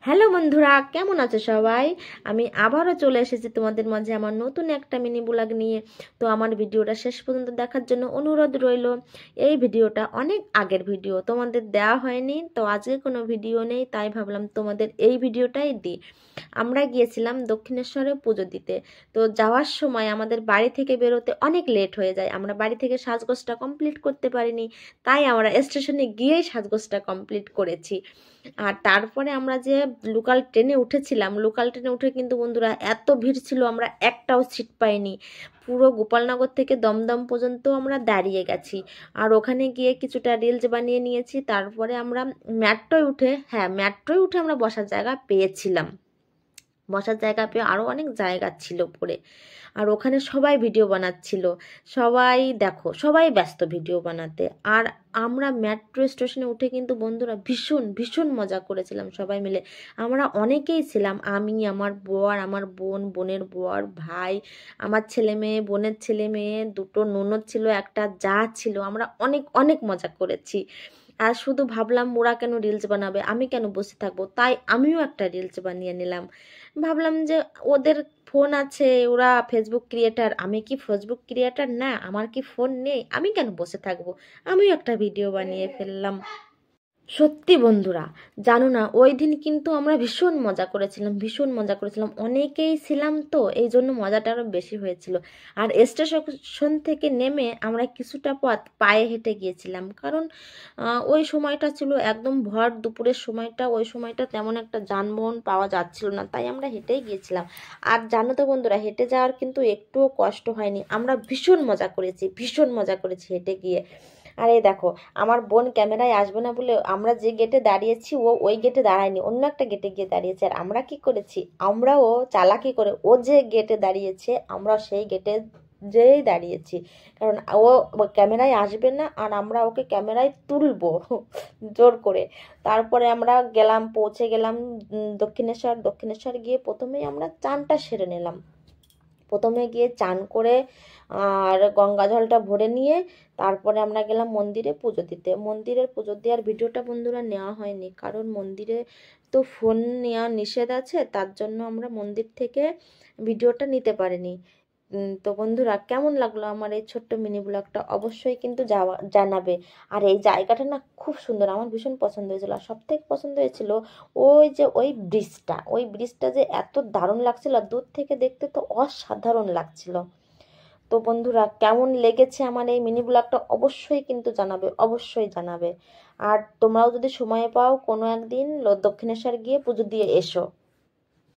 Hello বন্ধুরা, কেমন আছো সবাই? আমি আবারও চলে এসেছি তোমাদের মাঝে আমার নতুন একটা মিনি ব্লগ নিয়ে। তো আমার ভিডিওটা শেষ পর্যন্ত দেখার জন্য অনুরোধ রইল। এই ভিডিওটা অনেক আগের ভিডিও, তোমাদের দেওয়া হয়নি, তো আজকে কোনো ভিডিও নেই, তাই ভাবলাম তোমাদের এই ভিডিওটাই দিই। আমরা গিয়েছিলাম দক্ষিণেশ্বরে পুজো দিতে। তো যাওয়ার সময় আমাদের বাড়ি থেকে বেরোতে অনেক লেট হয়ে যায়, আমরা বাড়ি থেকে সাজগোজটা কমপ্লিট করতে পারিনি, তাই আমরা স্টেশনে গিয়েই সাজগোজটা কমপ্লিট করেছি। আর তারপরে আমরা যে লোকাল ট্রেনে উঠেছিলাম, লোকাল ট্রেনে উঠে কিন্তু বন্ধুরা এত ভিড় ছিল, আমরা একটাও সিট পাইনি। পুরো গোপালনগর থেকে দমদম পর্যন্ত আমরা দাঁড়িয়ে গেছি। আর ওখানে গিয়ে কিছুটা রিলস বানিয়ে নিয়েছি। তারপরে আমরা মেট্রোয় উঠে আমরা বসার জায়গা পেয়েছিলাম। বসার জায়গা পেয়ে আরও অনেক জায়গা ছিল পড়ে। আর ওখানে সবাই ভিডিও বানাচ্ছিল, সবাই দেখো, সবাই ব্যস্ত ভিডিও বানাতে। আর আমরা মেট্রো স্টেশনে উঠে কিন্তু বন্ধুরা ভীষণ ভীষণ মজা করেছিলাম সবাই মিলে। আমরা অনেকেই ছিলাম, আমি, আমার বর, আমার বোন, বোনের বর, ভাই, আমার ছেলে মেয়ে, বোনের ছেলে মেয়ে, দুটো ননদ ছিল, একটা যা ছিল। আমরা অনেক অনেক মজা করেছি। আর শুধু ভাবলাম ওরা কেন রিলস বানাবে, আমি কেন বসে থাকবো, তাই আমিও একটা রিলস বানিয়ে নিলাম। ভাবলাম যে ওদের ফোন আছে, ওরা ফেসবুক ক্রিয়েটার, আমি কি ফেসবুক ক্রিয়েটার না? আমার কি ফোন নেই? আমি কেন বসে থাকবো? আমিও একটা ভিডিও বানিয়ে ফেললাম। সত্যি বন্ধুরা, জানো না, ওই দিন কিন্তু আমরা ভীষণ মজা করেছিলাম, ভীষণ মজা করেছিলাম। অনেকেই ছিলাম তো, এই জন্য মজাটা আরও বেশি হয়েছিল। আর স্টেশন থেকে নেমে আমরা কিছুটা পথ পায়ে হেঁটে গিয়েছিলাম, কারণ ওই সময়টা ছিল একদম ভর দুপুরের সময়টা, ওই সময়টা তেমন একটা যানবাহন পাওয়া যাচ্ছিল না, তাই আমরা হেঁটেই গিয়েছিলাম। আর জানো তো বন্ধুরা, হেঁটে যাওয়ার কিন্তু একটুও কষ্ট হয়নি, আমরা ভীষণ মজা করেছি, ভীষণ মজা করেছি হেঁটে গিয়ে। আর এই দেখো, আমার বোন ক্যামেরায় আসবে না বলে আমরা যে গেটে দাঁড়িয়েছি ও ওই গেটে দাঁড়ায়নি, অন্য একটা গেটে গিয়ে দাঁড়িয়েছে। আর আমরা কি করেছি, আমরাও চালাকি করে ও যে গেটে দাঁড়িয়েছে আমরা সেই গেটে যেই দাঁড়িয়েছি, কারণ ও ক্যামেরায় আসবে না আর আমরা ওকে ক্যামেরায় তুলবো জোর করে। তারপরে আমরা পৌঁছে গেলাম দক্ষিণেশ্বর গিয়ে প্রথমেই আমরা চানটা সেরে নিলাম। প্রথমে গিয়ে চান করে আর গঙ্গা জলটা ভরে নিয়ে তারপরে আমরা গেলাম মন্দিরে পুজো দিতে। মন্দিরের পুজো দেওয়ার ভিডিওটা বন্ধুরা নেওয়া হয়নি, কারণ মন্দিরে তো ফোন নেওয়া নিষেধ আছে, তার জন্য আমরা মন্দির থেকে ভিডিওটা নিতে পারিনি। তো বন্ধুরা, কেমন লাগলো আমার এই ছোট্ট মিনি ব্লগটা অবশ্যই কিন্তু জানাবে। আর এই জায়গাটা না খুব সুন্দর, আমার ভীষণ পছন্দ হয়েছিল। আর সব থেকে পছন্দ হয়েছিল ওই ব্রিজটা যে এত দারুণ লাগছিল, দূর থেকে দেখতে তো অসাধারণ লাগছিল। তো বন্ধুরা, কেমন লেগেছে আমার এই মিনি ব্লগটা অবশ্যই কিন্তু জানাবে, অবশ্যই জানাবে। আর তোমরাও যদি সময় পাও কোনো একদিন দক্ষিণেশ্বর গিয়ে পুজো দিয়ে এসো।